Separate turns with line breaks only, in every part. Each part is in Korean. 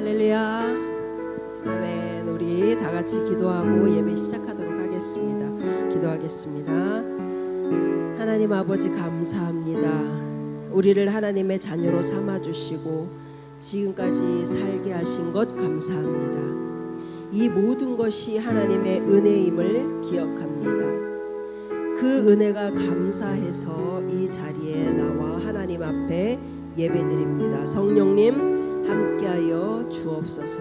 할렐루야. 아멘. 우리 다 같이 기도하고 예배 시작하도록 하겠습니다. 기도하겠습니다. 하나님 아버지 감사합니다. 우리를 하나님의 자녀로 삼아 주시고 지금까지 살게 하신 것 감사합니다. 이 모든 것이 하나님의 은혜임을 기억합니다. 그 은혜가 감사해서 이 자리에 나와 하나님 앞에 예배드립니다. 성령님 함께하여 주옵소서.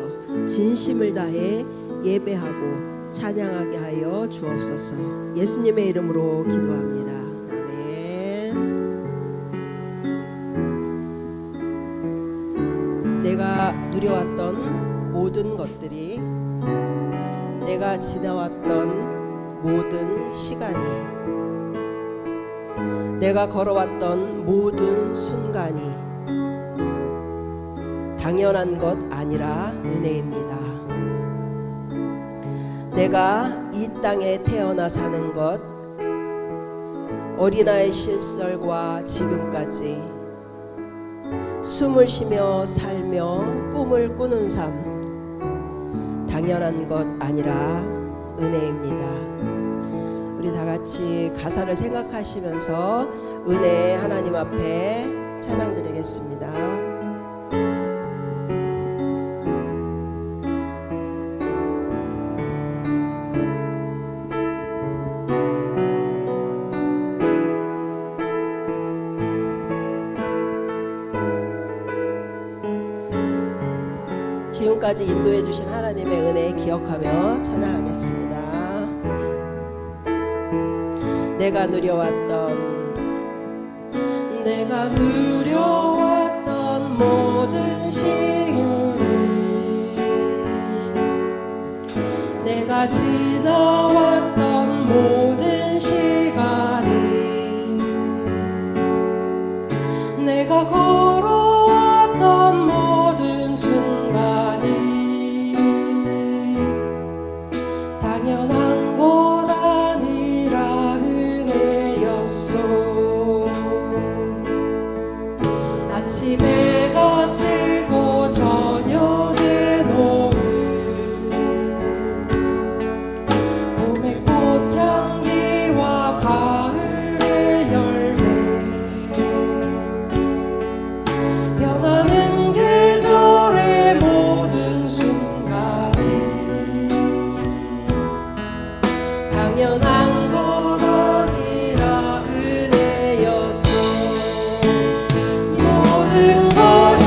진심을 다해 예배하고 찬양하게 하여 주옵소서. 예수님의 이름으로 기도합니다. 아멘. 내가 누려왔던 모든 것들이, 내가 지나왔던 모든 시간이, 내가 걸어왔던 모든 순간이 당연한 것 아니라 은혜입니다. 내가 이 땅에 태어나 사는 것, 어린아이 시절과 지금까지 숨을 쉬며 살며 꿈을 꾸는 삶, 당연한 것 아니라 은혜입니다. 우리 다 같이 가사를 생각하시면서 은혜 하나님 앞에 찬양 드리겠습니다. 지금까지 인도해 주신 하나님의 은혜 기억하며 찬양하겠습니다. 내가 누려왔던 모든 시간이, 내가 지나왔던 모든 시간이, 내가 걸어왔던 모든 순간이 당연한 것 아니라 은혜였소. 아침에 해가 뜨고 저녁에 노을, 봄의 꽃향기와 가을의 열매, 변하는 계절의 모든 순간이 당연한 것 아니라 은혜였소. 모든 것이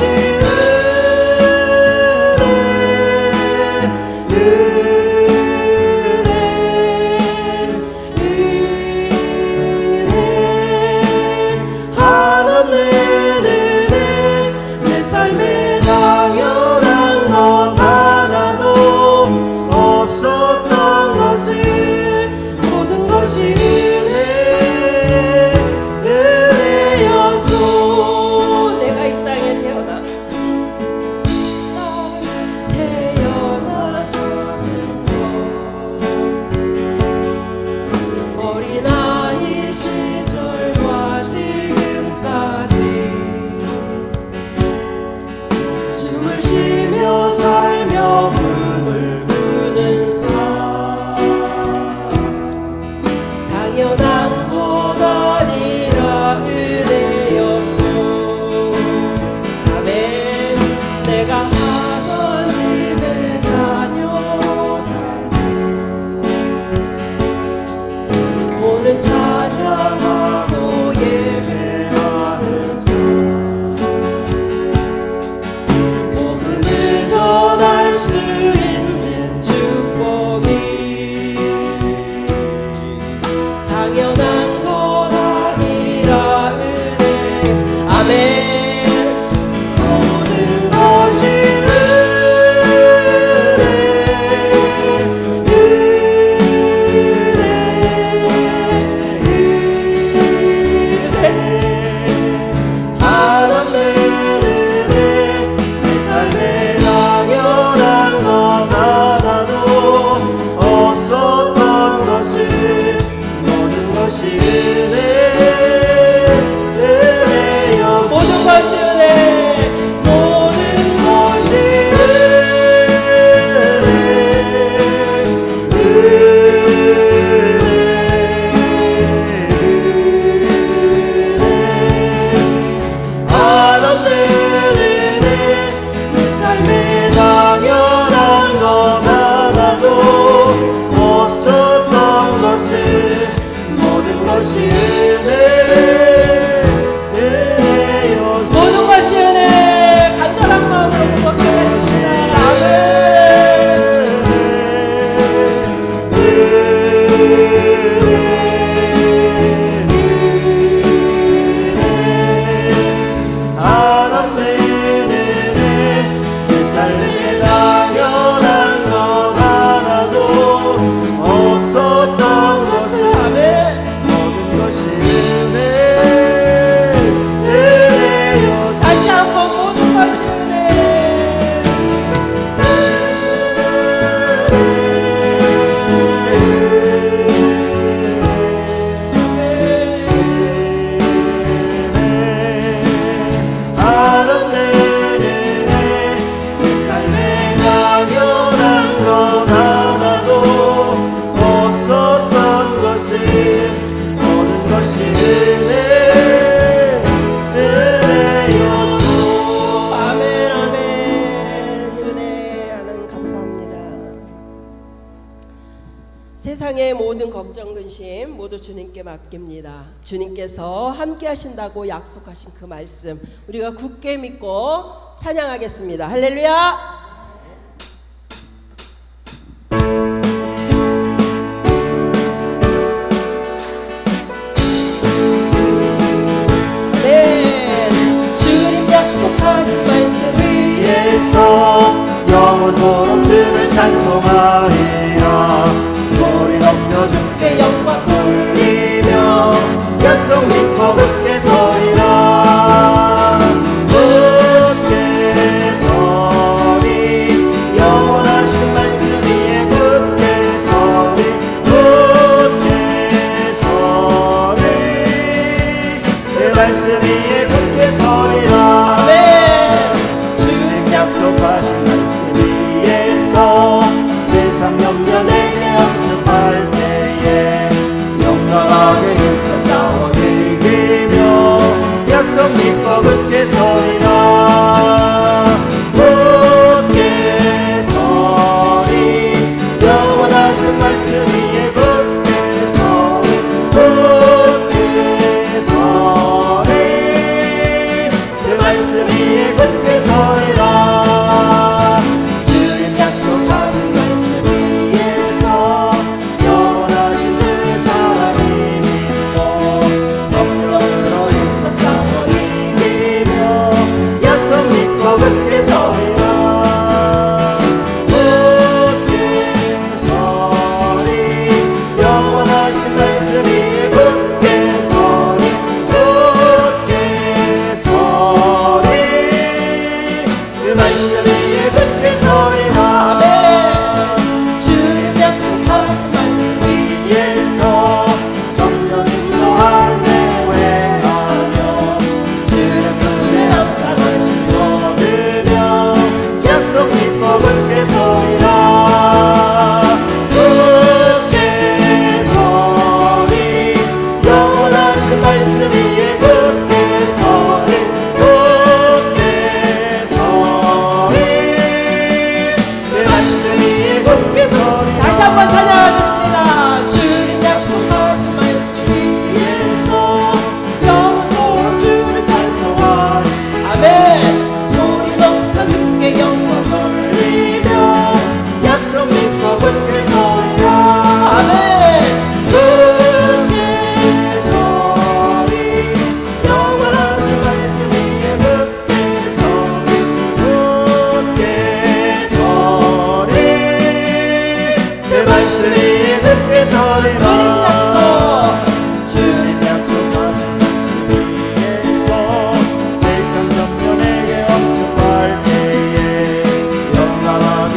내 삶에 당연한 것 하나도 없었던 것을, 모든 것이 은혜였소. 내가 이 땅에 태어나서는 것, 어린아이 시절과 지금까지 숨을 쉬며 살며 꿈을 꾸는 삶, 당연한 것 아니라 은혜였소. 아멘. 내가 하나님의 자녀 삶, 오늘 찬양하고 예배하는 삶, 복음을 전할 수 있는 축복이 당연한 것 아니라 은혜. 아멘. 모든 것이 하나님의 은혜, 내 삶에 당연
삶에 당연한 것 하나도 없었던 것을 모든 것이 은혜였소.
모든 것이 은혜 간절한 마음으로 고백하겠습니다. 세상의 모든 걱정 근심 모두 주님께 맡깁니다. 주님께서 함께 하신다고 약속하신 그 말씀 우리가 굳게 믿고 찬양하겠습니다. 할렐루야. 네, 주님 약속하신 말씀
위에서 영원토록 주를 찬송하리라. 소리 높여 주께 영광 돌리며 약속 믿고 굳게 서리라. 굳게 서리 영원하신 말씀 위에 굳게 서리. 굳게 서리 내 말씀 위에 굳게 서리라. 주님 약속하신 말씀 위에서 세상 염려 내게 엄습할 때에 용감하게 힘써 싸워 이기며 약속 믿고 굳게 서리라. 굳게 서리 영원하신 말씀 위에 굳게 서리. 굳게 서리 그 말씀 위에 굳게 서리라. 주님 약속하신 굳게 서리라. 굳게 서리 영원하신 말씀 위에 굳게 서리. 굳게 서리 그 말씀 위에 굳게 서리라. 주님 약속하신 말씀 위에서 성령 인도하네 외하며 주님 은혜 감사를 약속 믿고 굳게 서리라. 굳게 서리 영원하신 말씀 위에 굳게 서리. 굳게 서리 내 말씀 위에 굳게 서리.
다시 한번 찬양하겠습니다. 주님 약속하신 말씀
위에서 영원토록 주를 찬송하리.
아멘. 소리 높여 주께 영광 돌리며
약속 믿고 굳게 서리라.
아멘.
굳게 서리 영원하신 말씀 위에 굳게 서리. 굳게 서리 그 말씀 위에 굳게 서리라. 주님 약속하신 말씀 위에서 세상 전면에게 엄습할 때에 용감하게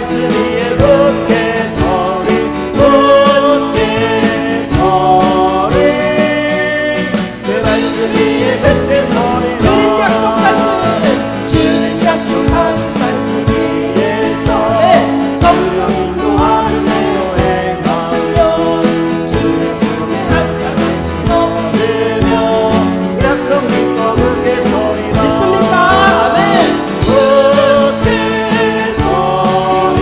말씀 위에 굳게 서리 굳게 서리 그 말씀 위에 굳게 서리라 주님 약속하신 말씀 위에서 성령 인도하는 대로 행하며 주의 품에 항상 안심 얻으며 약속 믿고 굳게 서리라
믿습니까? 아멘.
굳게 서리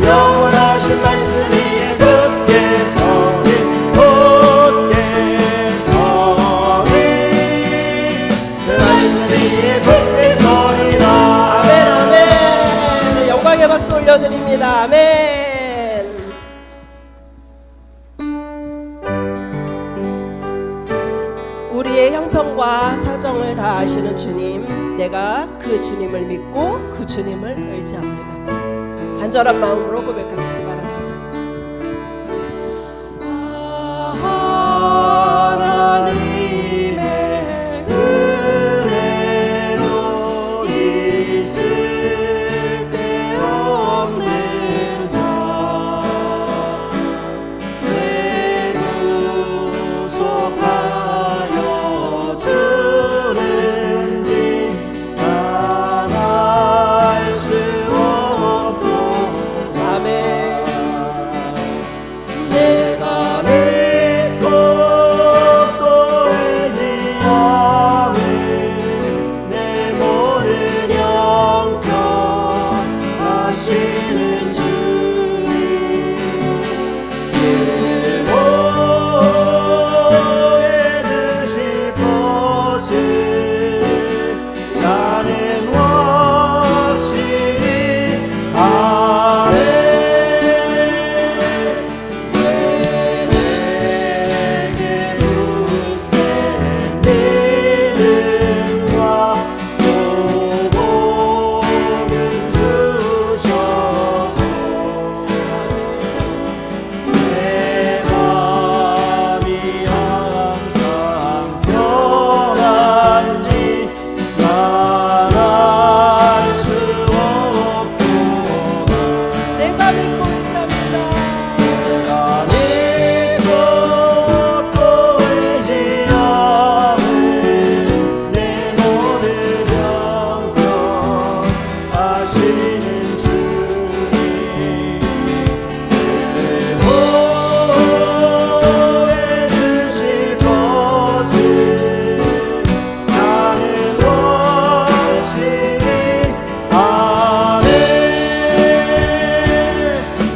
영원하신 말씀 위에 굳게 서리 굳게 서리 그 말씀 위에 굳게 서리라
아멘, 아멘. 영광의 박수 올려드립니다. 아멘. 우리의 형편과 사정을 다 아시는 주님, 내가 그 주님을 믿고 그 주님을 의지합니다. 간절한 마음으로 고백하시기 바랍니다.
하나님의 은혜로 있을 때 없는 자 구속하여 주는지 난 알 수 없도다
아멘.
내가 믿고 또 의지함을 내 모든 형편 하시는 주님 늘 보여주실 것을 나는 확실히 아네 내게 주신 믿음과 보복을 주셔서 내 맘이 항상 편한지 난 알 수 없구나
내가 믿고 의지합니다.
내가 믿고 또 의지함을 내 모든 형편 하시는 주님 늘 보여주실 것을 나는 확실히 아네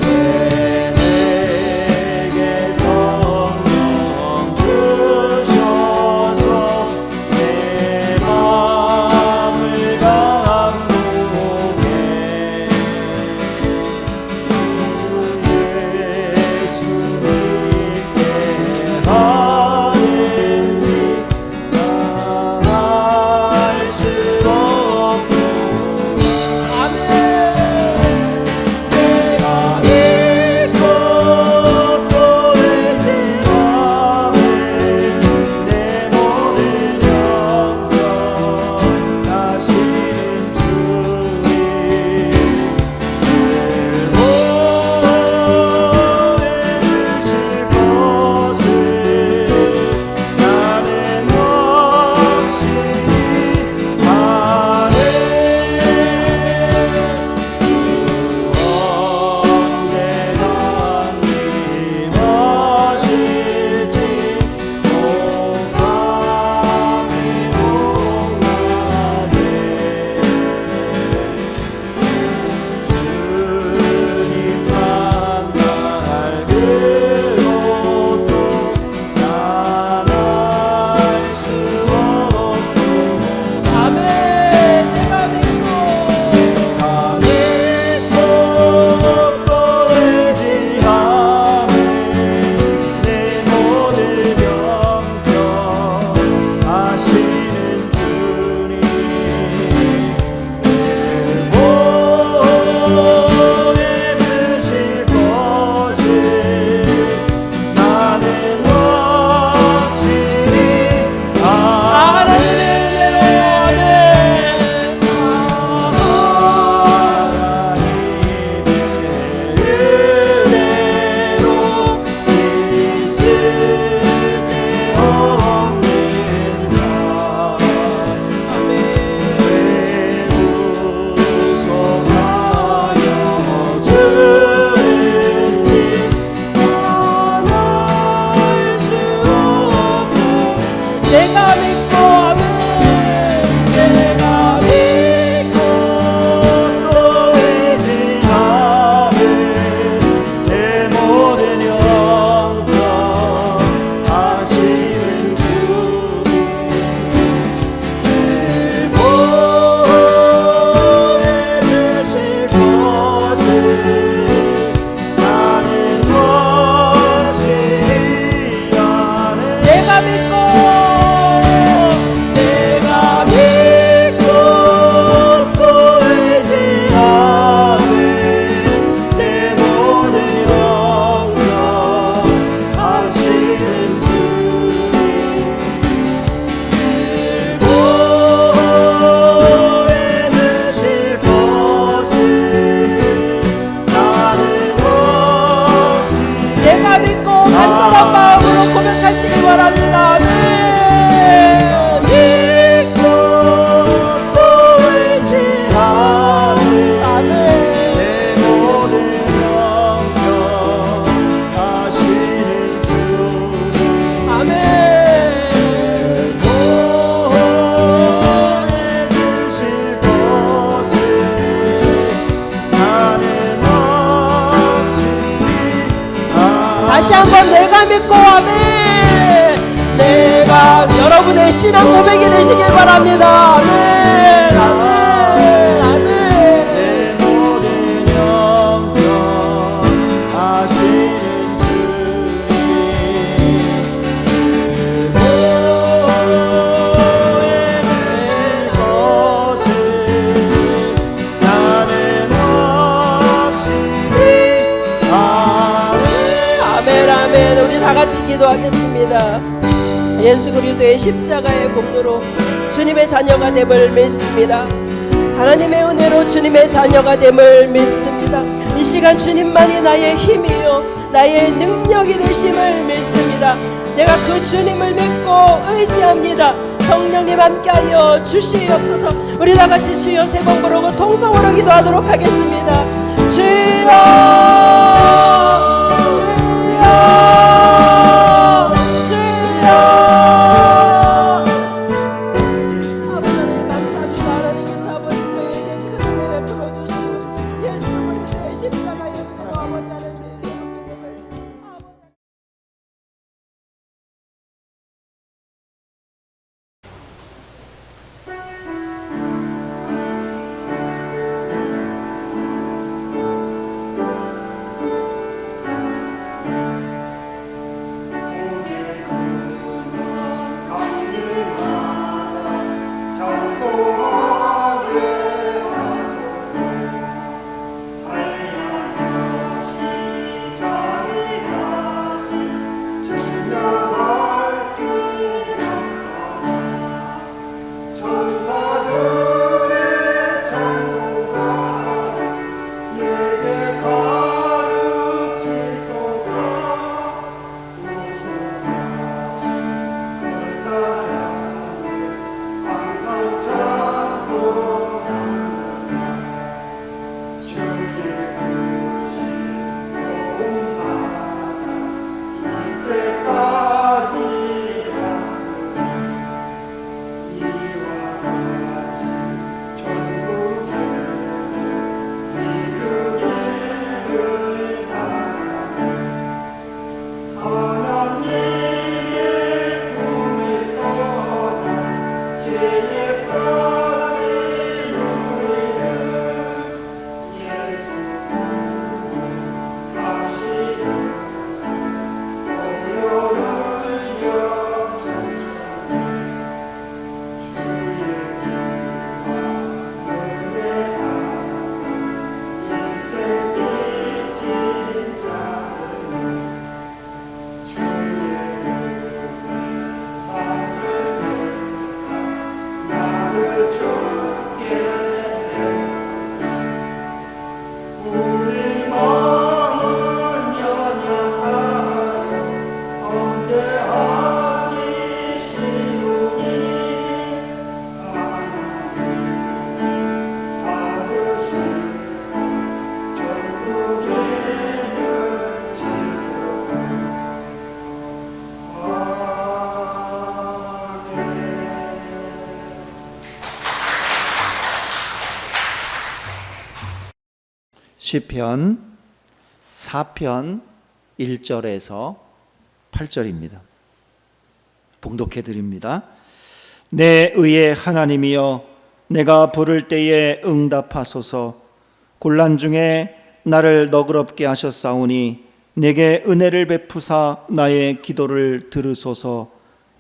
내
바랍니다. 아멘.
믿고 또 의지하는
아멘.
내 모든 영역하시는 주님
아멘.
보내주실 것을 나는 확실히
다시 한번 내가 믿고 아멘. 내가 여러분의 신앙 고백이 되시길 바랍니다. 아멘. 아멘. 아멘.
내 모든 영역하시는 주님 보내주실 것을 나는 확실히
아멘. 아멘. 우리 다 같이 기도하겠습니다. 예수 그리스도의 십자가의 공로로 주님의 자녀가 됨을 믿습니다. 하나님의 은혜로 주님의 자녀가 됨을 믿습니다. 이 시간 주님만이 나의 힘이요 나의 능력이 되심을 믿습니다. 내가 그 주님을 믿고 의지합니다. 성령님 함께하여 주시옵소서. 우리 다 같이 주여 세 번 부르고 통성으로 기도하도록 하겠습니다. 주여
시편 4편 1절에서 8절입니다. 봉독해 드립니다. 내 의의 하나님이여, 내가 부를 때에 응답하소서. 곤란 중에 나를 너그럽게 하셨사오니 내게 은혜를 베푸사 나의 기도를 들으소서.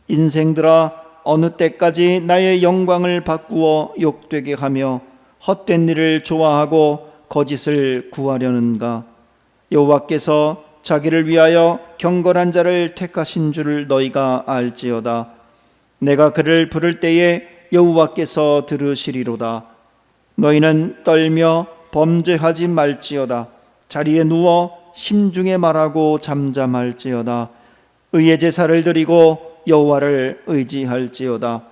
인생들아, 어느 때까지 나의 영광을 바꾸어 욕되게 하며 헛된 일을 좋아하고 거짓을 구하려는가? 여호와께서 자기를 위하여 경건한 자를 택하신 줄을 너희가 알지어다. 내가 그를 부를 때에 여호와께서 들으시리로다. 너희는 떨며 범죄하지 말지어다. 자리에 누워 심중에 말하고 잠잠할지어다. 의의 제사를 드리고 여호와를 의지할지어다.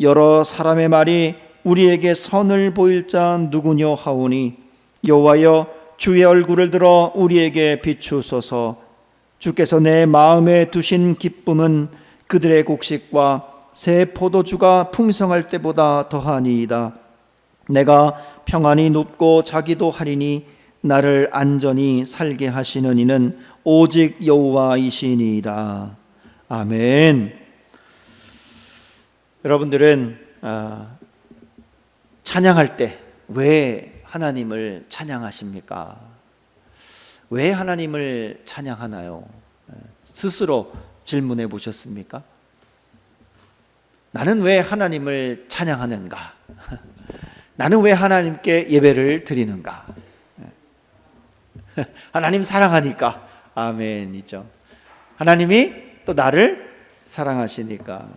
여러 사람의 말이 우리에게 선을 보일 자 누구뇨 하오니 여호와여 주의 얼굴을 들어 우리에게 비추소서. 주께서 내 마음에 두신 기쁨은 그들의 곡식과 새 포도주가 풍성할 때보다 더하니이다. 내가 평안히 눕고 자기도 하리니 나를 안전히 살게 하시는 이는 오직 여호와이시니이다. 아멘. 여러분들은 찬양할 때 왜 하나님을 찬양하십니까? 왜 하나님을 찬양하나요? 스스로 질문해 보셨습니까? 나는 왜 하나님을 찬양하는가? 나는 왜 하나님께 예배를 드리는가? 하나님 사랑하니까. 아멘이죠. 하나님이 또 나를 사랑하시니까.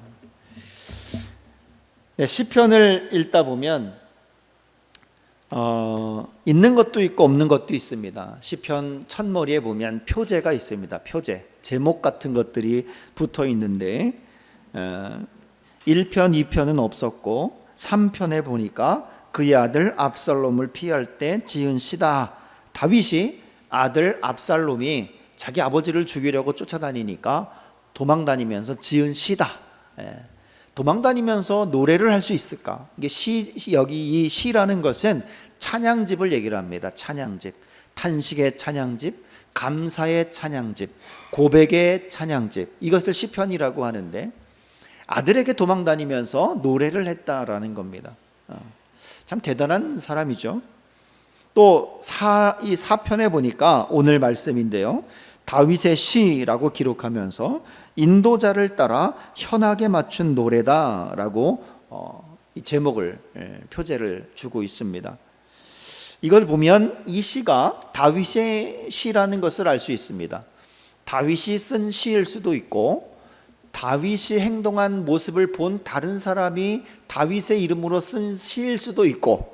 시편을 읽다 보면 있는 것도 있고 없는 것도 있습니다. 시편 첫머리에 보면 표제가 있습니다. 표제, 제목 같은 것들이 붙어 있는데 1편, 2편은 없었고 3편에 보니까 그의 아들 압살롬을 피할 때 지은 시다. 다윗이 아들 압살롬이 자기 아버지를 죽이려고 쫓아다니니까 도망다니면서 지은 시다. 도망다니면서 노래를 할 수 있을까? 이게 여기 이 시라는 것은 찬양집을 얘기를 합니다. 찬양집, 탄식의 찬양집, 감사의 찬양집, 고백의 찬양집, 이것을 시편이라고 하는데 아들에게 도망다니면서 노래를 했다라는 겁니다. 참 대단한 사람이죠. 또 이 4편에 보니까 오늘 말씀인데요, 다윗의 시라고 기록하면서 인도자를 따라 현악에 맞춘 노래다라고 이 제목을, 표제를 주고 있습니다. 이걸 보면 이 시가 다윗의 시라는 것을 알 수 있습니다. 다윗이 쓴 시일 수도 있고 다윗이 행동한 모습을 본 다른 사람이 다윗의 이름으로 쓴 시일 수도 있고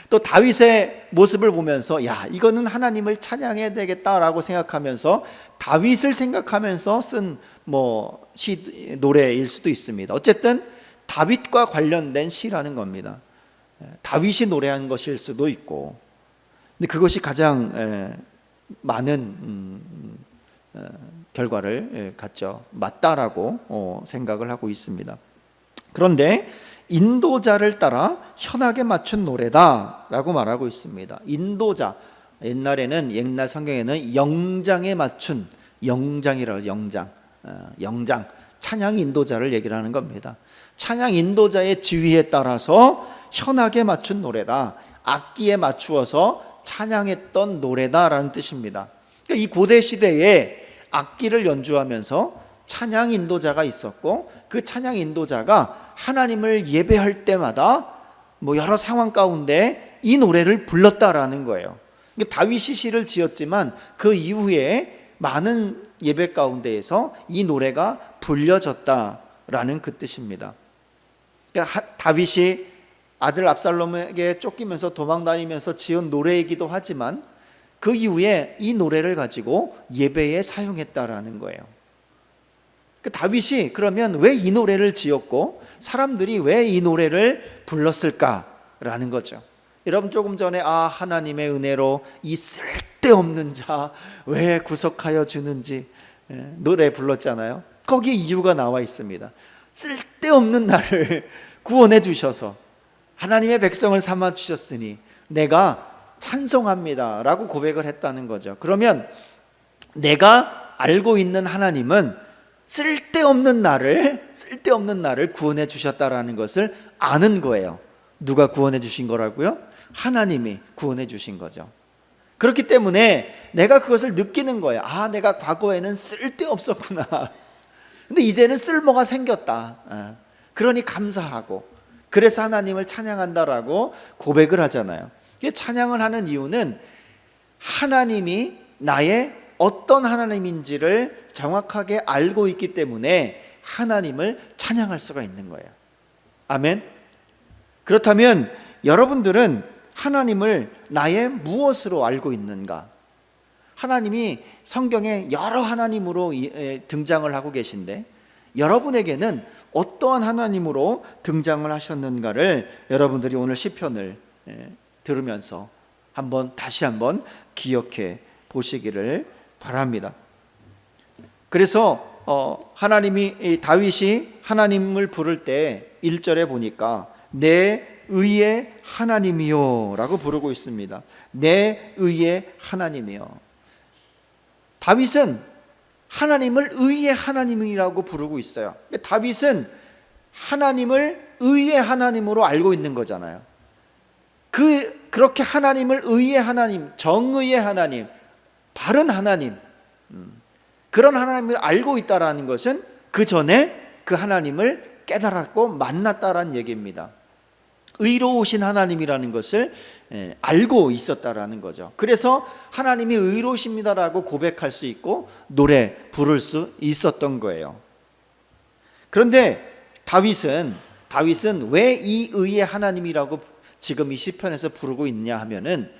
또 다윗의 모습을 보면서 야, 이거는 하나님을 찬양해야 되겠다라고 생각하면서 다윗을 생각하면서 쓴 노래일 수도 있습니다. 어쨌든 다윗과 관련된 시라는 겁니다. 다윗이 노래한 것일 수도 있고, 근데 그것이 가장 많은 결과를 갖죠. 맞다라고 생각을 하고 있습니다. 그런데 인도자를 따라 현악에 맞춘 노래다라고 말하고 있습니다. 인도자, 옛날 성경에는 영장에 맞춘, 영장이라고 하죠. 영장, 찬양 인도자를 얘기를 하는 겁니다. 찬양 인도자의 지휘에 따라서 현악에 맞춘 노래다, 악기에 맞추어서 찬양했던 노래다라는 뜻입니다. 그러니까 이 고대 시대에 악기를 연주하면서 찬양 인도자가 있었고, 그 찬양 인도자가 하나님을 예배할 때마다 여러 상황 가운데 이 노래를 불렀다라는 거예요. 다윗이 시를 지었지만 그 이후에 많은 예배 가운데에서 이 노래가 불려졌다라는 그 뜻입니다. 그러니까 다윗이 아들 압살롬에게 쫓기면서 도망다니면서 지은 노래이기도 하지만 그 이후에 이 노래를 가지고 예배에 사용했다라는 거예요. 다윗이 그러면 왜 이 노래를 지었고 사람들이 왜 이 노래를 불렀을까라는 거죠. 여러분, 조금 전에 하나님의 은혜로 이 쓸데없는 자 왜 구속하여 주는지 노래 불렀잖아요. 거기에 이유가 나와 있습니다. 쓸데없는 나를 구원해 주셔서 하나님의 백성을 삼아 주셨으니 내가 찬송합니다 라고 고백을 했다는 거죠. 그러면 내가 알고 있는 하나님은 쓸데없는 나를 구원해 주셨다라는 것을 아는 거예요. 누가 구원해 주신 거라고요? 하나님이 구원해 주신 거죠. 그렇기 때문에 내가 그것을 느끼는 거예요. 내가 과거에는 쓸데없었구나. 근데 이제는 쓸모가 생겼다. 그러니 감사하고, 그래서 하나님을 찬양한다라고 고백을 하잖아요. 찬양을 하는 이유는 하나님이 나의 어떤 하나님인지를 정확하게 알고 있기 때문에 하나님을 찬양할 수가 있는 거예요. 아멘. 그렇다면 여러분들은 하나님을 나의 무엇으로 알고 있는가? 하나님이 성경에 여러 하나님으로 등장을 하고 계신데 여러분에게는 어떠한 하나님으로 등장을 하셨는가를 여러분들이 오늘 시편을 들으면서 다시 한번 기억해 보시기를 바랍니다. 그래서 다윗이 하나님을 부를 때 1절에 보니까 내 의의 하나님이요 라고 부르고 있습니다. 내 의의 하나님이요. 다윗은 하나님을 의의 하나님이라고 부르고 있어요. 다윗은 하나님을 의의 하나님으로 알고 있는 거잖아요. 그렇게 하나님을 의의 하나님, 정의의 하나님, 바른 하나님, 그런 하나님을 알고 있다라는 것은 그 전에 그 하나님을 깨달았고 만났다라는 얘기입니다. 의로우신 하나님이라는 것을 알고 있었다라는 거죠. 그래서 하나님이 의로우십니다라고 고백할 수 있고 노래 부를 수 있었던 거예요. 그런데 다윗은 왜 이 의의 하나님이라고 지금 이 시편에서 부르고 있냐 하면은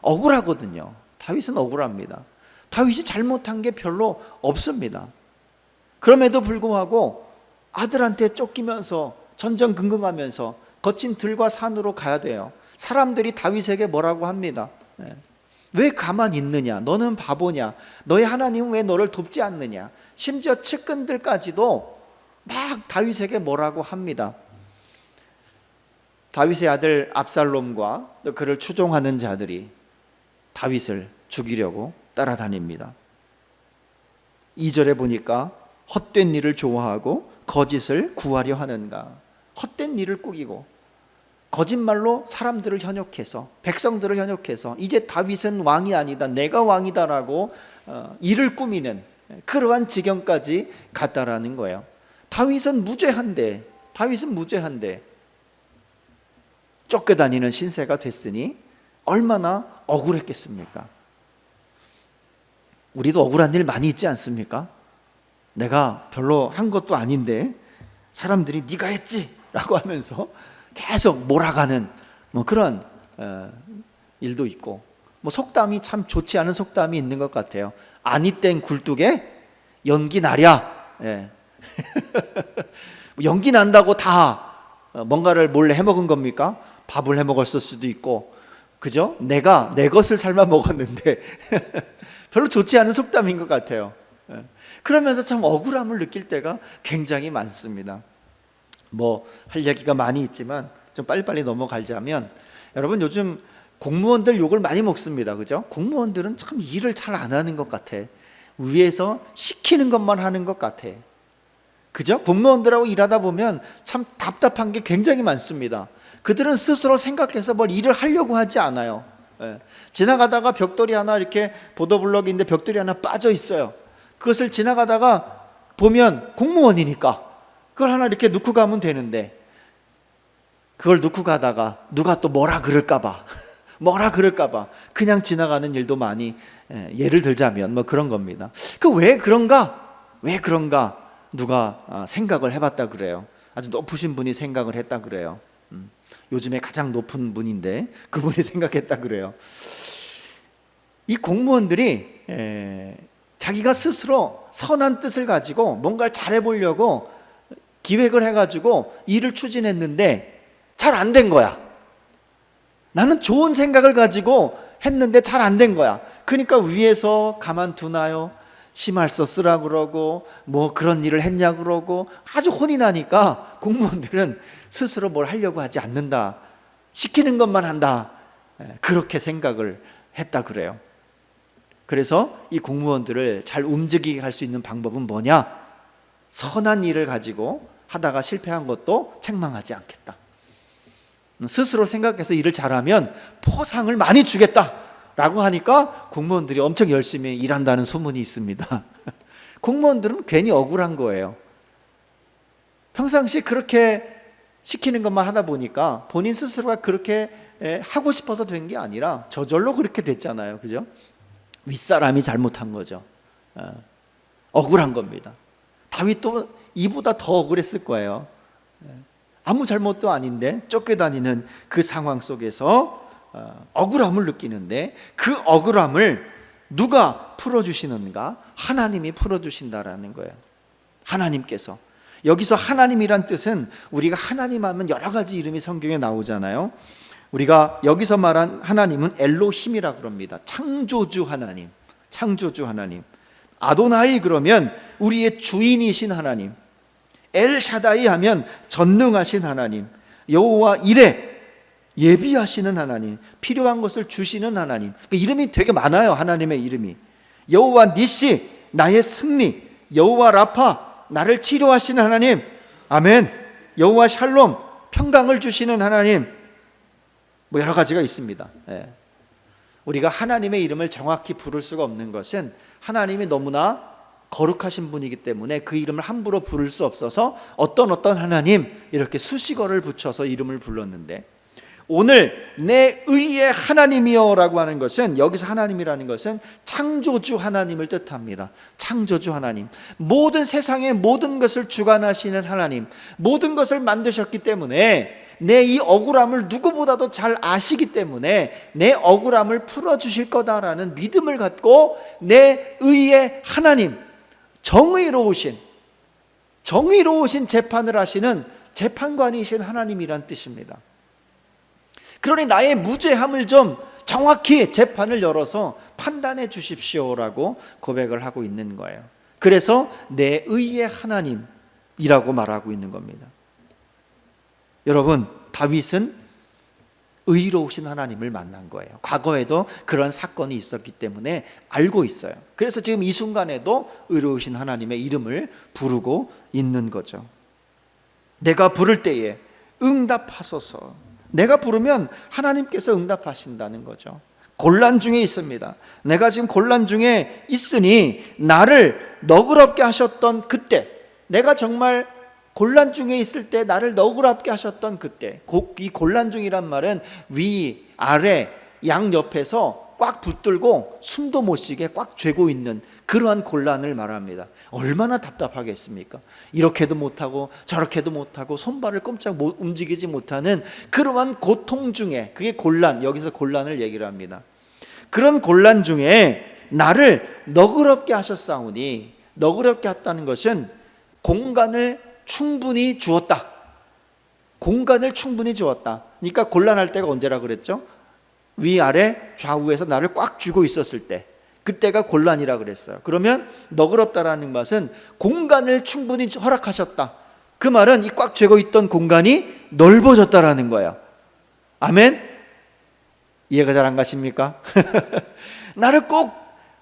억울하거든요. 다윗은 억울합니다. 다윗이 잘못한 게 별로 없습니다. 그럼에도 불구하고 아들한테 쫓기면서 전전긍긍하면서 거친 들과 산으로 가야 돼요. 사람들이 다윗에게 뭐라고 합니다. 왜 가만히 있느냐? 너는 바보냐? 너의 하나님은 왜 너를 돕지 않느냐? 심지어 측근들까지도 막 다윗에게 뭐라고 합니다. 다윗의 아들 압살롬과 또 그를 추종하는 자들이 다윗을 죽이려고 따라다닙니다. 2절에 보니까 헛된 일을 좋아하고 거짓을 구하려 하는가. 헛된 일을 꾸기고 거짓말로 사람들을 현혹해서 백성들을 현혹해서 이제 다윗은 왕이 아니다, 내가 왕이다라고 일을 꾸미는 그러한 지경까지 갔다라는 거예요. 다윗은 무죄한데 쫓겨다니는 신세가 됐으니 얼마나 억울했겠습니까? 우리도 억울한 일 많이 있지 않습니까? 내가 별로 한 것도 아닌데 사람들이 네가 했지 라고 하면서 계속 몰아가는 그런 일도 있고, 속담이 참 좋지 않은 속담이 있는 것 같아요. 아니 땐 굴뚝에 연기 나랴. 연기 난다고 다 뭔가를 몰래 해먹은 겁니까? 밥을 해먹었을 수도 있고, 그죠? 내가 내 것을 삶아 먹었는데 별로 좋지 않은 속담인 것 같아요. 그러면서 참 억울함을 느낄 때가 굉장히 많습니다. 할 얘기가 많이 있지만 좀 빨리빨리 넘어가자면, 여러분 요즘 공무원들 욕을 많이 먹습니다. 그죠? 공무원들은 참 일을 잘 안 하는 것 같아. 위에서 시키는 것만 하는 것 같아. 그죠? 공무원들하고 일하다 보면 참 답답한 게 굉장히 많습니다. 그들은 스스로 생각해서 뭘 일을 하려고 하지 않아요. 지나가다가 벽돌이 하나, 이렇게 보도블럭인데 벽돌이 하나 빠져 있어요. 그것을 지나가다가 보면 공무원이니까 그걸 하나 이렇게 놓고 가면 되는데, 그걸 놓고 가다가 누가 또 뭐라 그럴까봐 그냥 지나가는 일도 많이, 예를 들자면 그런 겁니다. 왜 그런가 누가 생각을 해봤다 그래요. 아주 높으신 분이 생각을 했다 그래요. 요즘에 가장 높은 분인데 그분이 생각했다 그래요. 이 공무원들이 자기가 스스로 선한 뜻을 가지고 뭔가를 잘해보려고 기획을 해가지고 일을 추진했는데 잘 안 된 거야. 나는 좋은 생각을 가지고 했는데 잘 안 된 거야. 그러니까 위에서 가만두나요? 심할서 쓰라 그러고 그런 일을 했냐 그러고 아주 혼이 나니까 공무원들은 스스로 뭘 하려고 하지 않는다, 시키는 것만 한다, 그렇게 생각을 했다 그래요. 그래서 이 공무원들을 잘 움직이게 할 수 있는 방법은 뭐냐? 선한 일을 가지고 하다가 실패한 것도 책망하지 않겠다. 스스로 생각해서 일을 잘하면 포상을 많이 주겠다 라고 하니까 공무원들이 엄청 열심히 일한다는 소문이 있습니다. 공무원들은 괜히 억울한 거예요. 평상시 그렇게 시키는 것만 하다 보니까 본인 스스로가 그렇게 하고 싶어서 된 게 아니라 저절로 그렇게 됐잖아요. 그죠? 윗사람이 잘못한 거죠. 억울한 겁니다. 다윗도 이보다 더 억울했을 거예요. 아무 잘못도 아닌데 쫓겨다니는 그 상황 속에서 억울함을 느끼는데, 그 억울함을 누가 풀어주시는가? 하나님이 풀어주신다라는 거예요. 하나님께서. 여기서 하나님이란 뜻은 우리가 하나님 하면 여러 가지 이름이 성경에 나오잖아요. 우리가 여기서 말한 하나님은 엘로힘이라 그럽니다. 창조주 하나님, 창조주 하나님. 아도나이 그러면 우리의 주인이신 하나님. 엘샤다이 하면 전능하신 하나님. 여호와 이레, 예비하시는 하나님, 필요한 것을 주시는 하나님. 이름이 되게 많아요. 하나님의 이름이. 여호와 니시, 나의 승리. 여호와 라파, 나를 치료하시는 하나님. 아멘. 여호와 샬롬, 평강을 주시는 하나님. 뭐 여러 가지가 있습니다. 우리가 하나님의 이름을 정확히 부를 수가 없는 것은 하나님이 너무나 거룩하신 분이기 때문에 그 이름을 함부로 부를 수 없어서 어떤 하나님 이렇게 수식어를 붙여서 이름을 불렀는데, 오늘 내 의의 하나님이여 라고 하는 것은, 여기서 하나님이라는 것은 창조주 하나님을 뜻합니다. 창조주 하나님, 모든 세상의 모든 것을 주관하시는 하나님, 모든 것을 만드셨기 때문에 내 이 억울함을 누구보다도 잘 아시기 때문에 내 억울함을 풀어주실 거다라는 믿음을 갖고 내 의의 하나님, 정의로우신 재판을 하시는 재판관이신 하나님이란 뜻입니다. 그러니 나의 무죄함을 좀 정확히 재판을 열어서 판단해 주십시오라고 고백을 하고 있는 거예요. 그래서 내 의의 하나님이라고 말하고 있는 겁니다. 여러분, 다윗은 의로우신 하나님을 만난 거예요. 과거에도 그런 사건이 있었기 때문에 알고 있어요. 그래서 지금 이 순간에도 의로우신 하나님의 이름을 부르고 있는 거죠. 내가 부를 때에 응답하소서. 내가 부르면 하나님께서 응답하신다는 거죠. 곤란 중에 있습니다. 내가 지금 곤란 중에 있으니 나를 너그럽게 하셨던 그때, 내가 정말 곤란 중에 있을 때 나를 너그럽게 하셨던 그때, 이 곤란 중이란 말은 위, 아래, 양 옆에서 꽉 붙들고 숨도 못 쉬게 꽉 쥐고 있는 그러한 곤란을 말합니다. 얼마나 답답하겠습니까? 이렇게도 못하고 저렇게도 못하고 손발을 꼼짝 못 움직이지 못하는 그러한 고통 중에, 그게 곤란, 여기서 곤란을 얘기를 합니다. 그런 곤란 중에 나를 너그럽게 하셨사오니, 너그럽게 했다는 것은 공간을 충분히 주었다. 공간을 충분히 주었다. 그러니까 곤란할 때가 언제라 그랬죠? 위아래 좌우에서 나를 꽉 쥐고 있었을 때, 그때가 곤란이라 그랬어요. 그러면 너그럽다라는 것은 공간을 충분히 허락하셨다. 그 말은 이 꽉 쥐고 있던 공간이 넓어졌다라는 거예요. 아멘? 이해가 잘 안 가십니까? 나를 꼭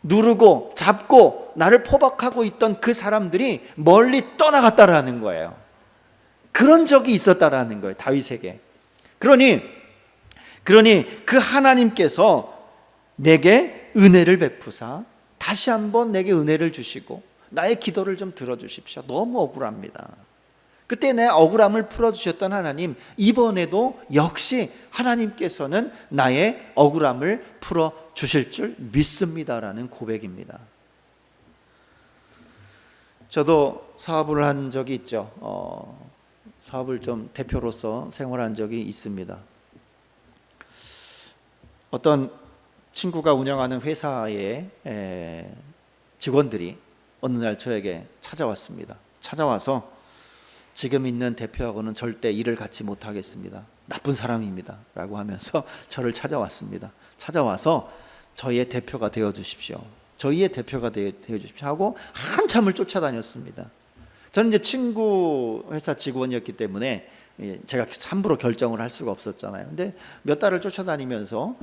누르고 잡고 나를 포박하고 있던 그 사람들이 멀리 떠나갔다라는 거예요. 그런 적이 있었다라는 거예요, 다윗에게. 그러니 그 하나님께서 내게 은혜를 베푸사 다시 한번 내게 은혜를 주시고 나의 기도를 좀 들어주십시오. 너무 억울합니다. 그때 내 억울함을 풀어주셨던 하나님, 이번에도 역시 하나님께서는 나의 억울함을 풀어주실 줄 믿습니다라는 고백입니다. 저도 사업을 한 적이 있죠. 사업을 좀 대표로서 생활한 적이 있습니다. 어떤 친구가 운영하는 회사의 직원들이 어느 날 저에게 찾아왔습니다. 찾아와서 지금 있는 대표하고는 절대 일을 같이 못하겠습니다. 나쁜 사람입니다 라고 하면서 저를 찾아왔습니다. 찾아와서 저희의 대표가 되어주십시오. 저희의 대표가 되어주십시오 하고 한참을 쫓아다녔습니다. 저는 이제 친구 회사 직원이었기 때문에 제가 함부로 결정을 할 수가 없었잖아요. 근데 몇 달을 쫓아다니면서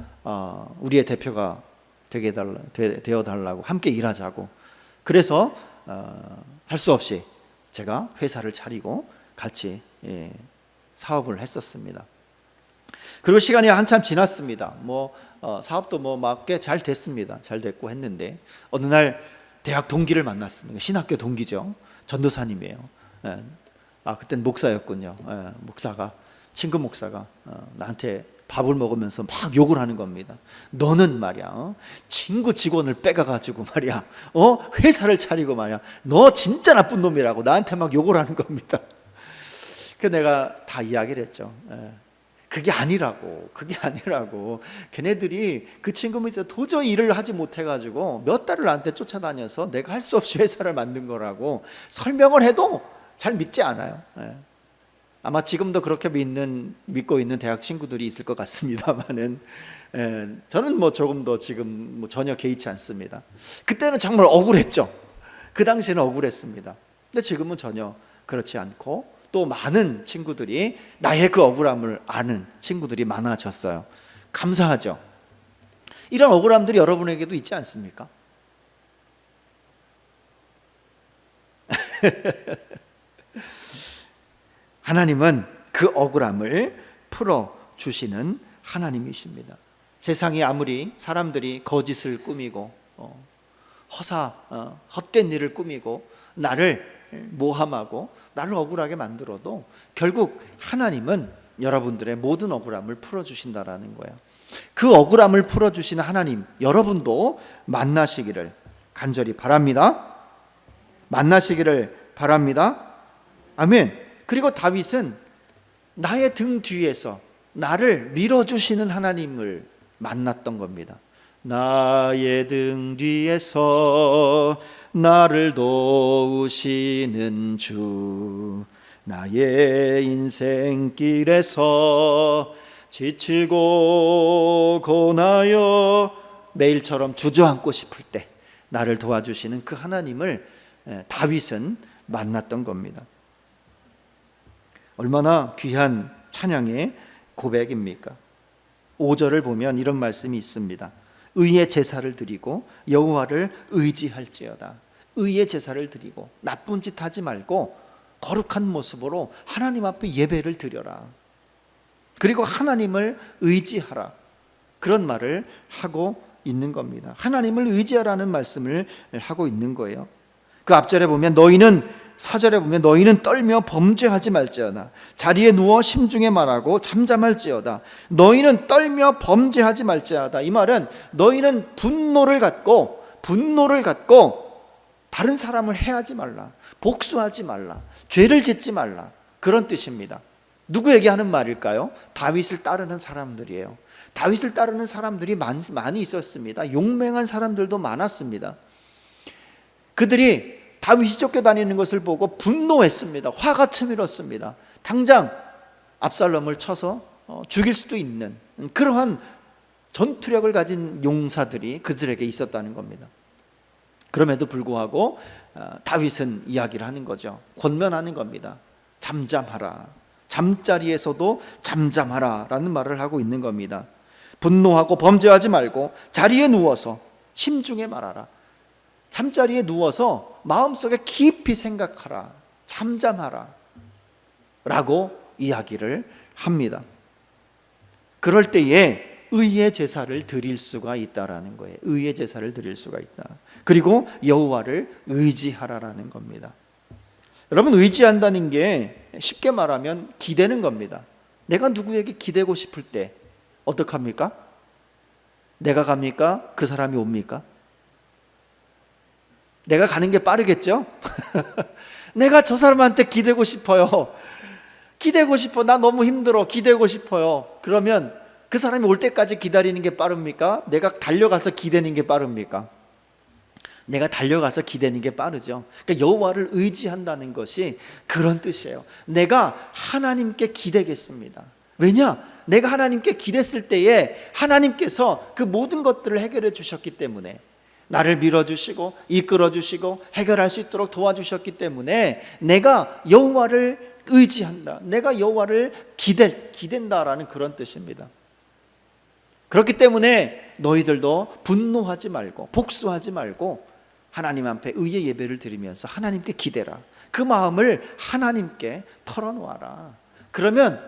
우리의 대표가 되어달라고, 함께 일하자고. 그래서 할 수 없이 제가 회사를 차리고 같이 사업을 했었습니다. 그리고 시간이 한참 지났습니다. 사업도 맞게 잘 됐습니다. 잘 됐고 했는데 어느 날 대학 동기를 만났습니다. 신학교 동기죠. 전도사님이에요. 그땐 목사였군요. 친구 목사가 나한테 밥을 먹으면서 막 욕을 하는 겁니다. 너는 말이야, 친구 직원을 빼가가지고 말이야, 회사를 차리고 말이야, 너 진짜 나쁜 놈이라고 나한테 막 욕을 하는 겁니다. 그 내가 다 이야기를 했죠. 그게 아니라고. 걔네들이 그 친구는 이제 도저히 일을 하지 못해가지고 몇 달을 나한테 쫓아다녀서 내가 할 수 없이 회사를 만든 거라고 설명을 해도 잘 믿지 않아요. 아마 지금도 그렇게 믿고 있는 대학 친구들이 있을 것 같습니다만은, 저는 뭐 조금 더 지금 뭐 전혀 개의치 않습니다. 그때는 정말 억울했죠. 그 당시에는 억울했습니다. 근데 지금은 전혀 그렇지 않고, 또 많은 친구들이 나의 그 억울함을 아는 친구들이 많아졌어요. 감사하죠. 이런 억울함들이 여러분에게도 있지 않습니까? 하나님은 그 억울함을 풀어주시는 하나님이십니다. 세상이 아무리 사람들이 거짓을 꾸미고 헛된 일을 꾸미고 나를 모함하고 나를 억울하게 만들어도 결국 하나님은 여러분들의 모든 억울함을 풀어주신다라는 거예요. 그 억울함을 풀어주시는 하나님, 여러분도 만나시기를 간절히 바랍니다. 만나시기를 바랍니다. 아멘. 그리고 다윗은 나의 등 뒤에서 나를 밀어주시는 하나님을 만났던 겁니다. 나의 등 뒤에서 나를 도우시는 주, 나의 인생길에서 지치고 고나여 매일처럼 주저앉고 싶을 때 나를 도와주시는 그 하나님을 다윗은 만났던 겁니다. 얼마나 귀한 찬양의 고백입니까? 5절을 보면 이런 말씀이 있습니다. 의의 제사를 드리고 여호와를 의지할지어다. 의의 제사를 드리고 나쁜 짓 하지 말고 거룩한 모습으로 하나님 앞에 예배를 드려라. 그리고 하나님을 의지하라. 그런 말을 하고 있는 겁니다. 하나님을 의지하라는 말씀을 하고 있는 거예요. 그 앞절에 보면 4절에 보면 너희는 떨며 범죄하지 말지어다. 자리에 누워 심중에 말하고 잠잠할지어다. 너희는 떨며 범죄하지 말지어다. 이 말은 너희는 분노를 갖고 다른 사람을 해하지 말라. 복수하지 말라. 죄를 짓지 말라. 그런 뜻입니다. 누구에게 하는 말일까요? 다윗을 따르는 사람들이에요. 다윗을 따르는 사람들이 많이 있었습니다. 용맹한 사람들도 많았습니다. 그들이 다윗이 쫓겨다니는 것을 보고 분노했습니다. 화가 치밀었습니다. 당장 압살롬을 쳐서 죽일 수도 있는 그러한 전투력을 가진 용사들이 그들에게 있었다는 겁니다. 그럼에도 불구하고 다윗은 이야기를 하는 거죠. 권면하는 겁니다. 잠잠하라. 잠자리에서도 잠잠하라 라는 말을 하고 있는 겁니다. 분노하고 범죄하지 말고 자리에 누워서 심중에 말하라. 잠자리에 누워서 마음속에 깊이 생각하라. 잠잠하라 라고 이야기를 합니다. 그럴 때에 의의 제사를 드릴 수가 있다라는 거예요. 의의 제사를 드릴 수가 있다. 그리고 여호와를 의지하라라는 겁니다. 여러분, 의지한다는 게 쉽게 말하면 기대는 겁니다. 내가 누구에게 기대고 싶을 때 어떡합니까? 내가 갑니까? 그 사람이 옵니까? 내가 가는 게 빠르겠죠? 내가 저 사람한테 기대고 싶어요. 기대고 싶어. 나 너무 힘들어. 기대고 싶어요. 그러면 그 사람이 올 때까지 기다리는 게 빠릅니까? 내가 달려가서 기대는 게 빠릅니까? 내가 달려가서 기대는 게 빠르죠. 그러니까 여호와를 의지한다는 것이 그런 뜻이에요. 내가 하나님께 기대겠습니다. 왜냐? 내가 하나님께 기댔을 때에 하나님께서 그 모든 것들을 해결해 주셨기 때문에, 나를 밀어주시고 이끌어주시고 해결할 수 있도록 도와주셨기 때문에 내가 여호와를 의지한다. 내가 여호와를 기댄다라는 그런 뜻입니다. 그렇기 때문에 너희들도 분노하지 말고 복수하지 말고 하나님 앞에 의의 예배를 드리면서 하나님께 기대라. 그 마음을 하나님께 털어놓아라. 그러면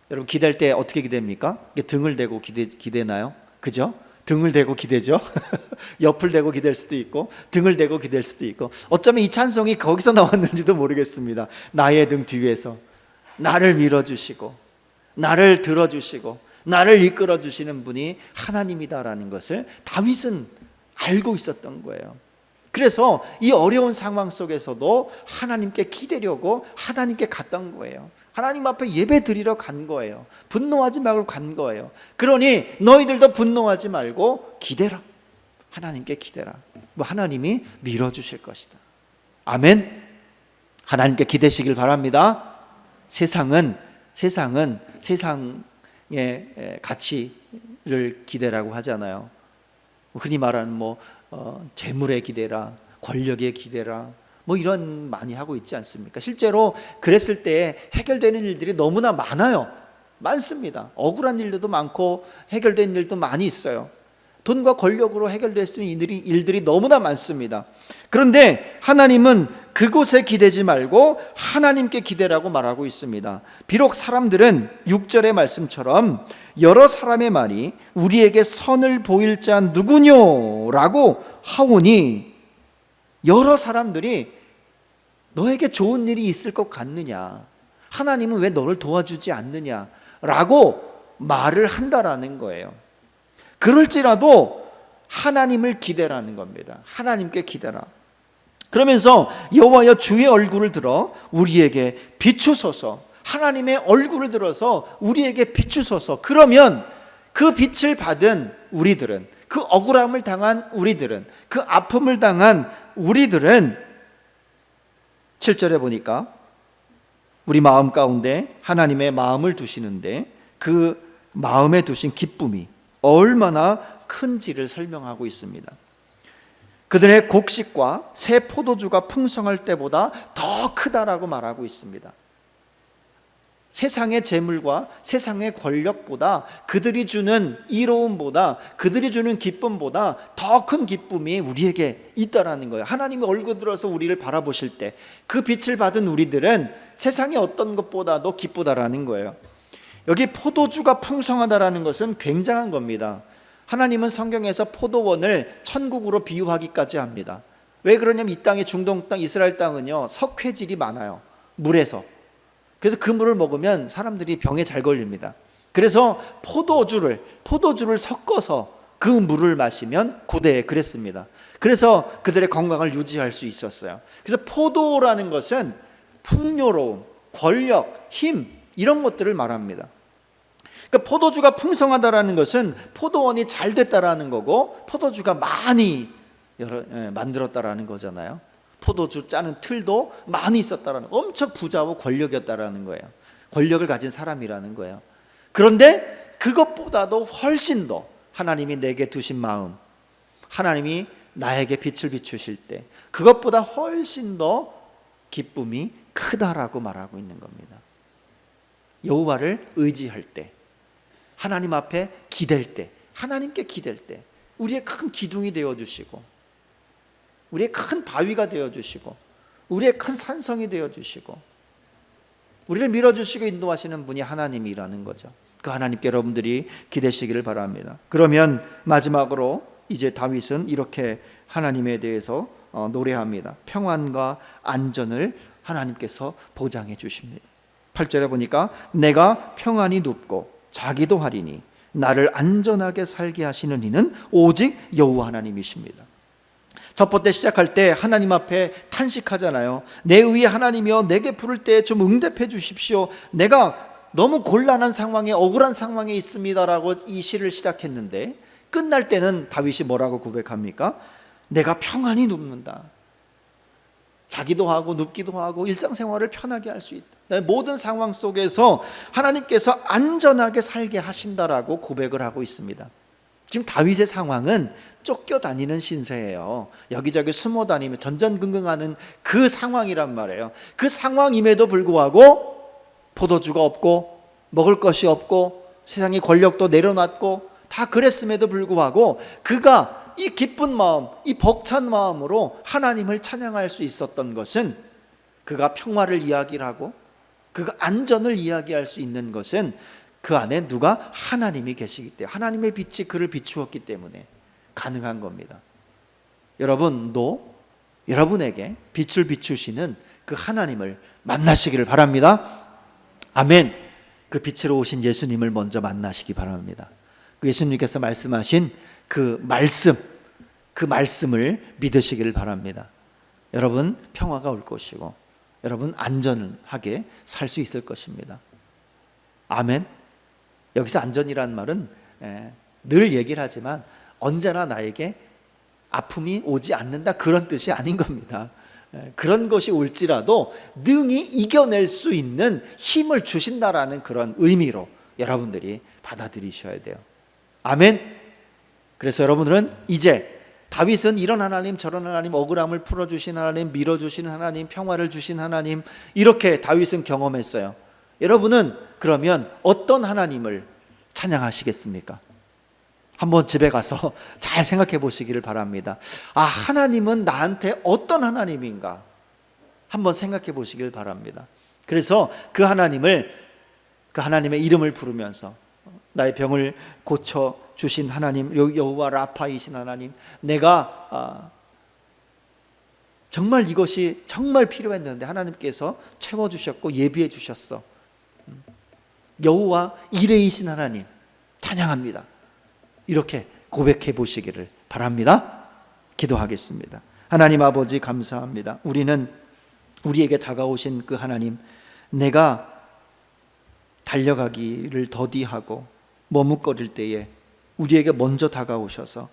여러분, 기댈 때 어떻게 기대입니까? 등을 대고 기대나요? 그죠? 등을 대고 기대죠. 옆을 대고 기댈 수도 있고 등을 대고 기댈 수도 있고, 어쩌면 이 찬송이 거기서 나왔는지도 모르겠습니다. 나의 등 뒤에서 나를 밀어주시고 나를 들어주시고 나를 이끌어주시는 분이 하나님이다라는 것을 다윗은 알고 있었던 거예요. 그래서 이 어려운 상황 속에서도 하나님께 기대려고 하나님께 갔던 거예요. 하나님 앞에 예배 드리러 간 거예요. 분노하지 말고 간 거예요. 그러니 너희들도 분노하지 말고 기대라. 하나님께 기대라. 뭐 하나님이 밀어주실 것이다. 아멘. 하나님께 기대시길 바랍니다. 세상은 세상의 가치를 기대라고 하잖아요. 흔히 말하는 재물의 기대라, 권력의 기대라, 이런 많이 하고 있지 않습니까? 실제로 그랬을 때 해결되는 일들이 너무나 많습니다. 억울한 일들도 많고 해결된 일도 많이 있어요. 돈과 권력으로 해결될 수 있는 일들이 너무나 많습니다. 그런데 하나님은 그곳에 기대지 말고 하나님께 기대라고 말하고 있습니다. 비록 사람들은 6절의 말씀처럼 여러 사람의 말이 우리에게 선을 보일 자 누구뇨? 라고 하오니, 여러 사람들이 너에게 좋은 일이 있을 것 같느냐? 하나님은 왜 너를 도와주지 않느냐? 라고 말을 한다라는 거예요. 그럴지라도 하나님을 기대라는 겁니다. 하나님께 기대라. 그러면서 여호와여 주의 얼굴을 들어 우리에게 비추소서. 하나님의 얼굴을 들어서 우리에게 비추소서. 그러면 그 빛을 받은 우리들은, 그 억울함을 당한 우리들은, 그 아픔을 당한 우리들은 7절에 보니까 우리 마음 가운데 하나님의 마음을 두시는데 그 마음에 두신 기쁨이 얼마나 큰지를 설명하고 있습니다. 그들의 곡식과 새 포도주가 풍성할 때보다 더 크다라고 말하고 있습니다. 세상의 재물과 세상의 권력보다, 그들이 주는 이로움보다, 그들이 주는 기쁨보다 더 큰 기쁨이 우리에게 있다라는 거예요. 하나님이 얼굴 들어서 우리를 바라보실 때 그 빛을 받은 우리들은 세상의 어떤 것보다도 기쁘다라는 거예요. 여기 포도주가 풍성하다라는 것은 굉장한 겁니다. 하나님은 성경에서 포도원을 천국으로 비유하기까지 합니다. 왜 그러냐면 이 땅의 중동 땅, 이스라엘 땅은요, 석회질이 많아요. 물에서. 그래서 그 물을 먹으면 사람들이 병에 잘 걸립니다. 그래서 포도주를 섞어서 그 물을 마시면 고대에 그랬습니다. 그래서 그들의 건강을 유지할 수 있었어요. 그래서 포도라는 것은 풍요로움, 권력, 힘, 이런 것들을 말합니다. 그러니까 포도주가 풍성하다라는 것은 포도원이 잘 됐다라는 거고, 포도주가 많이 만들었다라는 거잖아요. 포도주 짜는 틀도 많이 있었다라는, 엄청 부자고 권력이었다라는 거예요. 권력을 가진 사람이라는 거예요. 그런데 그것보다도 훨씬 더 하나님이 내게 두신 마음, 하나님이 나에게 빛을 비추실 때 그것보다 훨씬 더 기쁨이 크다라고 말하고 있는 겁니다. 여호와를 의지할 때, 하나님 앞에 기댈 때, 하나님께 기댈 때 우리의 큰 기둥이 되어주시고, 우리의 큰 바위가 되어주시고, 우리의 큰 산성이 되어주시고, 우리를 밀어주시고 인도하시는 분이 하나님이라는 거죠. 그 하나님께 여러분들이 기대시기를 바랍니다. 그러면 마지막으로 이제 다윗은 이렇게 하나님에 대해서 노래합니다. 평안과 안전을 하나님께서 보장해 주십니다. 8절에 보니까 내가 평안히 눕고 자기도 하리니 나를 안전하게 살게 하시는 이는 오직 여호와 하나님이십니다. 첫 번째 시작할 때 하나님 앞에 탄식하잖아요. 내 의의 하나님이여 내게 부를 때 좀 응답해 주십시오. 내가 너무 곤란한 상황에, 억울한 상황에 있습니다라고 이 시를 시작했는데 끝날 때는 다윗이 뭐라고 고백합니까? 내가 평안히 눕는다. 자기도 하고 눕기도 하고 일상생활을 편하게 할 수 있다. 모든 상황 속에서 하나님께서 안전하게 살게 하신다라고 고백을 하고 있습니다. 지금 다윗의 상황은 쫓겨다니는 신세예요. 여기저기 숨어 다니며 전전긍긍하는 그 상황이란 말이에요. 그 상황임에도 불구하고 포도주가 없고 먹을 것이 없고 세상의 권력도 내려놨고 다 그랬음에도 불구하고 그가 이 기쁜 마음, 이 벅찬 마음으로 하나님을 찬양할 수 있었던 것은, 그가 평화를 이야기를 하고 그가 안전을 이야기할 수 있는 것은 그 안에 누가? 하나님이 계시기 때문에, 하나님의 빛이 그를 비추었기 때문에 가능한 겁니다. 여러분도 여러분에게 빛을 비추시는 그 하나님을 만나시기를 바랍니다. 아멘. 그 빛으로 오신 예수님을 먼저 만나시기 바랍니다. 그 예수님께서 말씀하신 그 말씀을 믿으시기를 바랍니다. 여러분 평화가 올 것이고 여러분 안전하게 살 수 있을 것입니다. 아멘. 여기서 안전이라는 말은 늘 얘기를 하지만 언제나 나에게 아픔이 오지 않는다 그런 뜻이 아닌 겁니다. 그런 것이 올지라도 능히 이겨낼 수 있는 힘을 주신다라는 그런 의미로 여러분들이 받아들이셔야 돼요. 아멘. 그래서 여러분들은 이제 다윗은 이런 하나님 저런 하나님, 억울함을 풀어주신 하나님, 밀어주신 하나님, 평화를 주신 하나님, 이렇게 다윗은 경험했어요. 여러분은 그러면 어떤 하나님을 찬양하시겠습니까? 한번 집에 가서 잘 생각해 보시기를 바랍니다. 아, 하나님은 나한테 어떤 하나님인가 한번 생각해 보시길 바랍니다. 그래서 그 하나님의 이름을 부르면서 나의 병을 고쳐 주신 하나님, 여호와 라파이신 하나님, 내가 정말 이것이 정말 필요했는데 하나님께서 채워주셨고 예비해 주셨어. 여호와 이레이신 하나님 찬양합니다. 이렇게 고백해 보시기를 바랍니다. 기도하겠습니다. 하나님 아버지 감사합니다. 우리는 우리에게 다가오신 그 하나님, 내가 달려가기를 더디하고 머뭇거릴 때에 우리에게 먼저 다가오셔서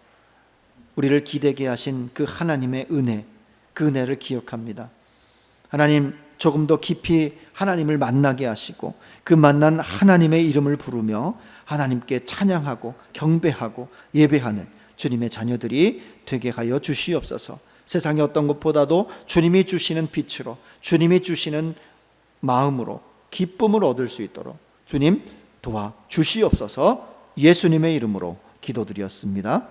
우리를 기대게 하신 그 하나님의 은혜, 그 은혜를 기억합니다. 하나님, 조금 더 깊이 하나님을 만나게 하시고 그 만난 하나님의 이름을 부르며 하나님께 찬양하고 경배하고 예배하는 주님의 자녀들이 되게 하여 주시옵소서. 세상의 어떤 것보다도 주님이 주시는 빛으로, 주님이 주시는 마음으로 기쁨을 얻을 수 있도록 주님 도와 주시옵소서. 예수님의 이름으로 기도드렸습니다.